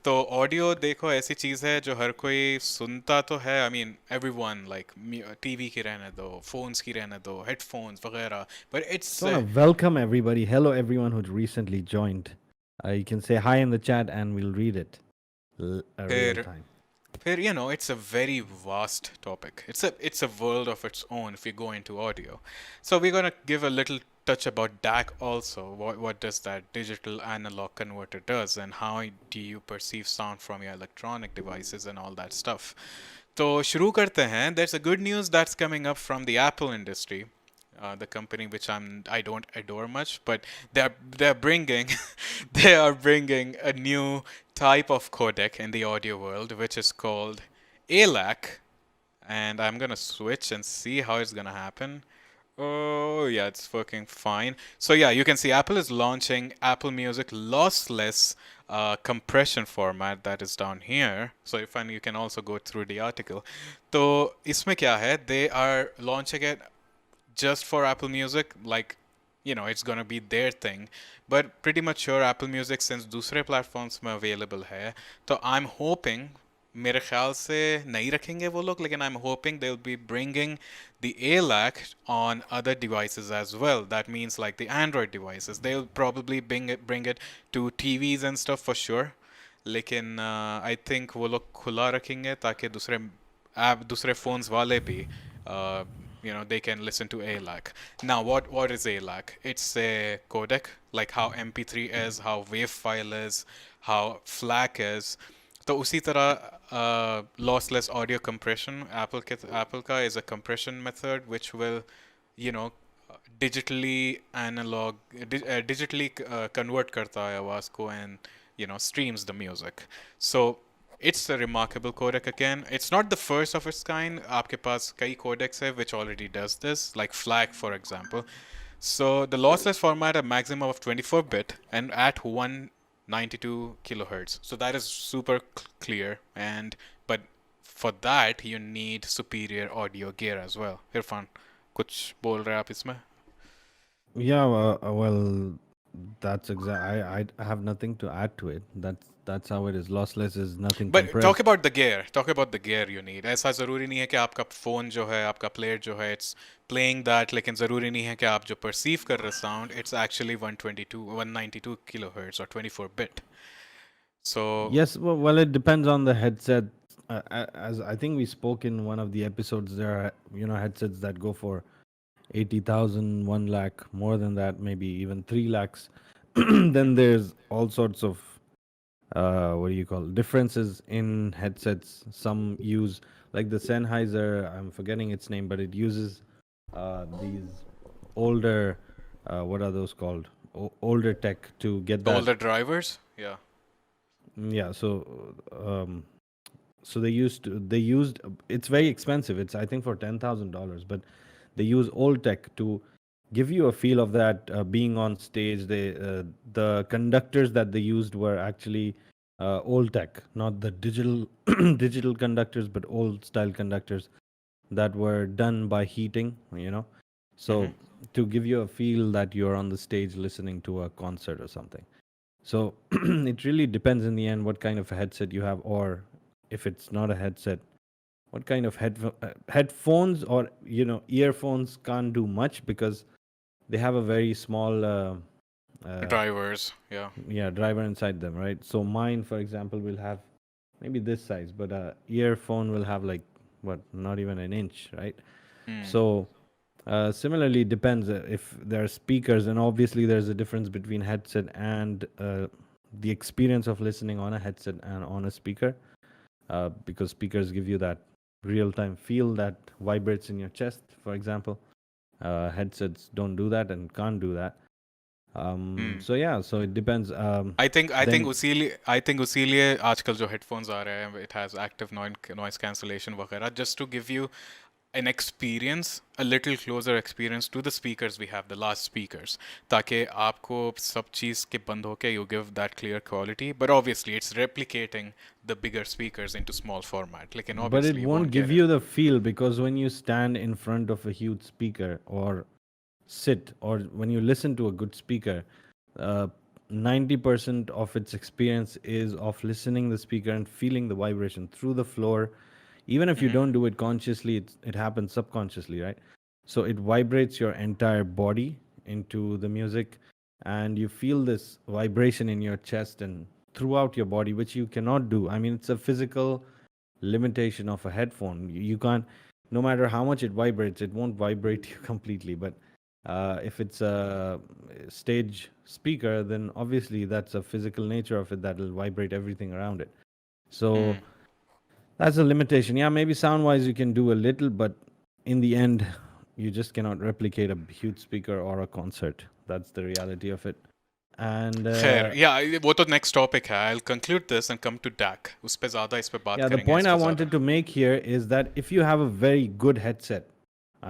तो ऑडियो देखो ऐसी चीज़ है जो हर कोई सुनता तो है। I mean everyone like TV की रहने दो, फोन्स की रहने दो, हेडफोन्स वगैरह, but Just it's want to welcome everybody. Hello, everyone who recently joined. You can say hi in the chat and we'll read it real फिर time. फिर it's a very vast topic. It's a world of its own if you go into audio. So we're gonna give a little touch about DAC also. What does that digital analog converter does, and how do you perceive sound from your electronic devices and all that stuff. तो शुरू करते हैं. There's a good news that's coming up from the Apple industry. The company which I don't adore much, but they're bringing they are bringing a new type of codec in the audio world, which is called ALAC, and I'm gonna switch and see how it's gonna happen. Oh yeah, it's working fine. So yeah, you can see Apple is launching Apple Music lossless compression format that is down here. So if and you can also go through the article. तो इसमें क्या है? They are launching it just for Apple Music, like it's gonna be their thing. But pretty much sure Apple Music since दूसरे platforms में available है, तो I'm hoping, मेरे ख्याल से नहीं रखेंगे वो लोग, लेकिन I'm hoping they'll be bringing the ALAC on other devices as well. That means like the Android devices. They'll probably bring it to TVs and stuff for sure. लेकिन आई थिंक वो लोग खुला रखेंगे ताकि दूसरे phones वाले भी uh, they can listen to ALAC. Now, what is ALAC? It's a codec, like how MP3 is, how WAV file is, how FLAC is. तो उसी तरह lossless audio compression Apple का is a compression method which will you know digitally digitally convert करता है आवाज को and streams the music. So it's a remarkable codec again. It's not the first of its kind. आपके पास कई codecs है which already does this, like FLAC for example. So the lossless format a maximum of 24-bit and at 192 kilohertz. So that is super clear, and but for that you need superior audio gear as well. Irfan, कुछ बोल रहे हैं आप इसमें? Yeah, well, that's exact. I have nothing to add to it. That's how it is. Lossless is nothing But talk compressed. about the gear. Talk about the gear you need. ऐसा ज़रूरी नहीं है कि आपका फ़ोन जो है, आपका player जो है, it's playing that. लेकिन ज़रूरी नहीं है कि आप जो perceive कर रहे sound, it's actually 192 kilohertz or 24-bit. So Yes, well, it depends on the headset. As I think we spoke in one of the episodes, there are headsets that go for 80,000, 1 lakh, more than that, maybe even 3 lakhs. Then there's all sorts of what do you call differences in headsets. Some use like the Sennheiser. I'm forgetting its name, but it uses these older what are those called? Older tech to get all that. the drivers, yeah. Yeah, so they used it's very expensive. It's I think for $10,000, but they use old tech to give you a feel of that being on stage. The conductors that they used were actually old tech, not the digital digital conductors, but old style conductors that were done by heating. Mm-hmm. So to give you a feel that you're on the stage listening to a concert or something. So it really depends in the end what kind of a headset you have, or if it's not a headset, what kind of headphones or earphones can't do much because they have a very small uh, Drivers, yeah. yeah driver inside them, right? So mine, for example, will have maybe this size, but a earphone will have like what, not even an inch, right? Hmm. So similarly, depends if there are speakers, and obviously there's a difference between headset and the experience of listening on a headset and on a speaker, because speakers give you that real-time feel that vibrates in your chest. For example, headsets don't do that and can't do that. Hmm. So yeah, so it depends. I think Then उसीलिए आजकल जो headphones आ रहे हैं, it has active noise cancellation वगैरह, just to give you an experience, a little closer experience to the speakers we have, the last speakers, ताकि आपको सब चीज़ के बंद होके you give that clear quality. But obviously it's replicating the bigger speakers into small format, लेकिन but it obviously you won't won't give get it. you the feel, because when you stand in front of a huge speaker or sit, or when you listen to a good speaker, uh, 90% of its experience is of listening the speaker and feeling the vibration through the floor. Even if you Mm-hmm. don't do it consciously, it happens subconsciously, right? So it vibrates your entire body into the music, and you feel this vibration in your chest and throughout your body, which you cannot do. I mean, it's a physical limitation of a headphone. You can't, no matter how much it vibrates, it won't vibrate you completely. But if it's a stage speaker, then obviously that's a physical nature of it that will vibrate everything around it. So Mm. that's a limitation. Yeah, maybe sound wise you can do a little, but in the end, you just cannot replicate a huge speaker or a concert. That's the reality of it. And खैर या वो तो next topic है I will conclude this and come to deck उस पे ज़्यादा इस पे बात yeah, the करेंगे point इस I पे ज़्यादा wanted to make here is that if you have a very good headset,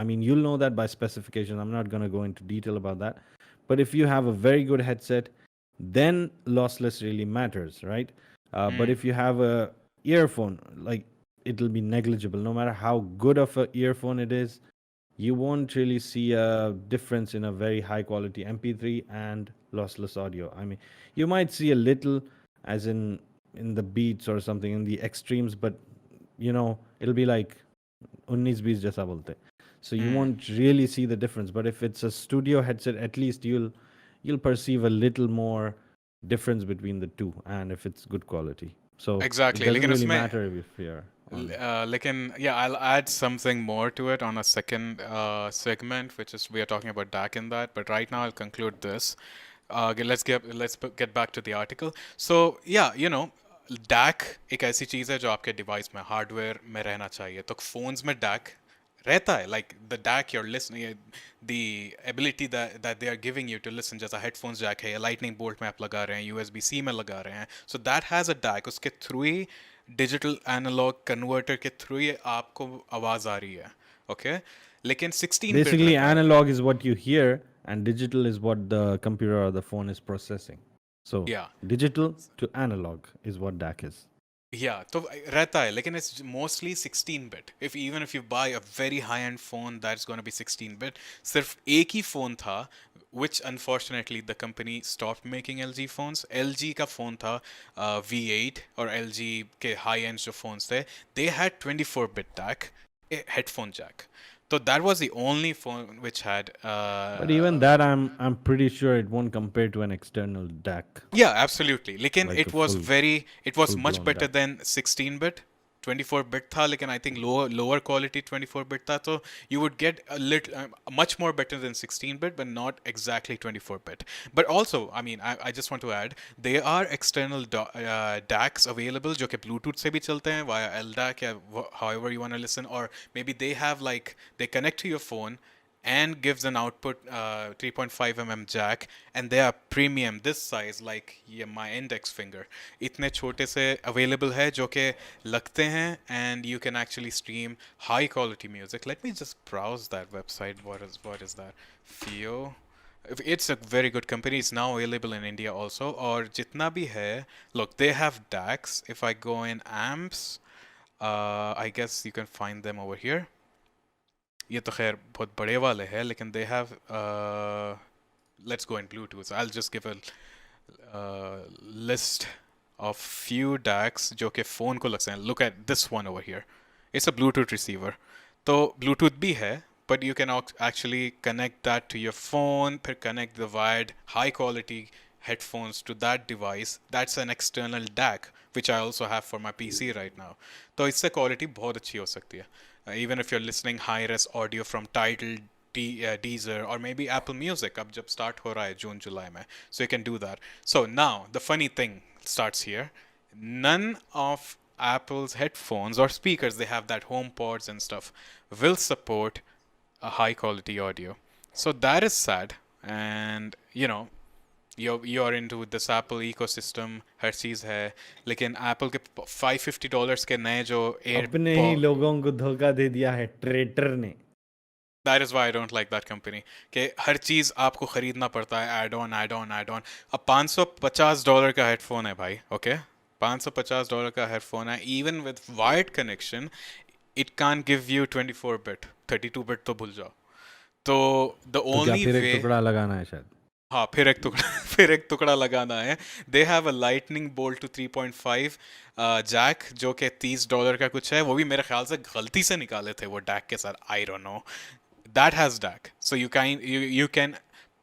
I mean, you'll know that by specification. I'm not going to go into detail about that. But if you have a very good headset, then lossless really matters, right? But if you have a earphone, like it'll be negligible. No matter how good of a earphone it is, you won't really see a difference in a very high quality MP3 and lossless audio. I mean, you might see a little, as in the beats or something in the extremes, but it'll be like 19-20 jaisa bolte. So you Hmm. won't really see the difference. But if it's a studio headset, at least you'll perceive a little more difference between the two, and if it's good quality. So it Exactly. doesn't लेकिन really उसमें matter if you're on. लेकिन yeah, I'll add something more to it on a second segment, which is we are talking about DAC in that. But right now, I'll conclude this. Let's get back to the article. So yeah, DAC एक ऐसी चीज़ है जो आपके device में hardware में रहना चाहिए. तो फोन्स में DAC रहता है like the DAC you're listening, the ability that they are giving you to listen, जैसा headphones jack है या lightning bolt में आप लगा रहे हैं, USB C में लगा रहे हैं, so that has a DAC. उसके थ्रू ही डिजिटल एनालॉग कन्वर्टर के थ्रू ही आपको आवाज़ आ रही है. ओके, लेकिन 16 बिट Basically, रहता है. analog is what you hear, and digital is what the computer or the phone is processing. So, या digital to analog is what DAC is. या तो रहता है, लेकिन it's mostly 16 bit. If you buy a very high end phone that's gonna be 16 bit. सिर्फ एक ही phone था which unfortunately the company stopped making LG phones. LG का फोन था V8 और LG के हाई एंड जो फोन्स थे, they had 24 bit DAC, a headphone jack. So that was the only phone which had But even that, I'm pretty sure it won't compare to an external DAC, yeah, absolutely. Lekin like a it was full much blown better DAC. than 16 bit. 24 bit tha, lekin I think lower quality 24 bit tha, so you would get a little much more better than 16 bit, but not exactly 24 bit. But also, I mean, I just want to add, there are external DACs available जो कि Bluetooth से भी चलते हैं via LDAC या however you want to listen, or maybe they have like they connect to your phone and gives an output 3.5 mm jack, and they are premium this size like ये my index finger. इतने छोटे से available है जो कि लगते हैं, and you can actually stream high quality music. Let me just browse that website. What is that? Fio. It's a very good company. It's now available in India also. और जितना भी है, look, they have DACs. If I go in amps, I guess you can find them over here. ये तो खैर बहुत बड़े वाले हैं, लेकिन they have let's go in Bluetooth. I'll just give a list of few DACs जो कि फ़ोन को लग सकते हैं. Look at this one over here. It's a Bluetooth receiver. तो Bluetooth भी है, but you can actually connect that to your phone, फिर connect the wired high quality headphones to that device. That's an external DAC, which I also have for my PC right now. तो इससे quality बहुत अच्छी हो सकती है. Even if you're listening high res audio from Tidal, Deezer, or maybe Apple Music, अब जब start हो रहा है जून जुलाई में, so you can do that. So now the funny thing starts here. None of Apple's headphones or speakers, they have that home pods and stuff, will support a high quality audio. So that is sad. And you're into this Apple ecosystem, हर चीज़ है, लेकिन Apple के $550 के नए जो अपने ही AirPod, लोगों को धोखा दे दिया है ट्रेटर ने. that is why I don't like that company, कि हर चीज़ आपको ख़रीदना पड़ता है, ऐड ऑन. अब $550 का हेडफोन है भाई, ओके, $550 का हेडफोन है, even with wired connection, it can't give you 24 bit, 32 bit तो भूल जाओ. तो the तो क्या only फिर एक way, टुकड़ा लगाना है शायद. हाँ फिर एक टुकड़ा फिर एक टुकड़ा लगाना है. They have a lightning bolt to 3.5 jack जो कि $30 का कुछ है. वो भी मेरे ख्याल से गलती से निकाले थे वो डैक के साथ. I don't know. That has DAC. So you can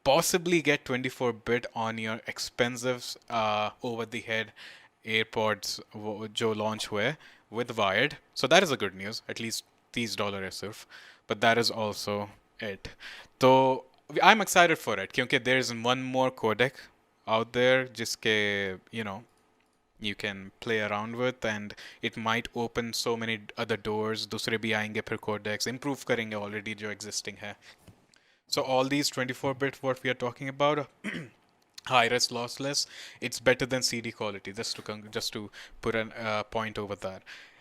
possibly get 24-bit on your expensive over the head AirPods जो launch हुए with wired. So that is a good news. At least $30 है सिर्फ. But that is also it. So I'm excited for it क्योंकि there is one more codec out there जिसके you know you can play around with and it might open so many other doors. दूसरे भी आएंगे फिर codecs improve करेंगे already जो existing है. So all these 24-bit what we are talking about, high res lossless, it's better than CD quality. Just to put a point over that.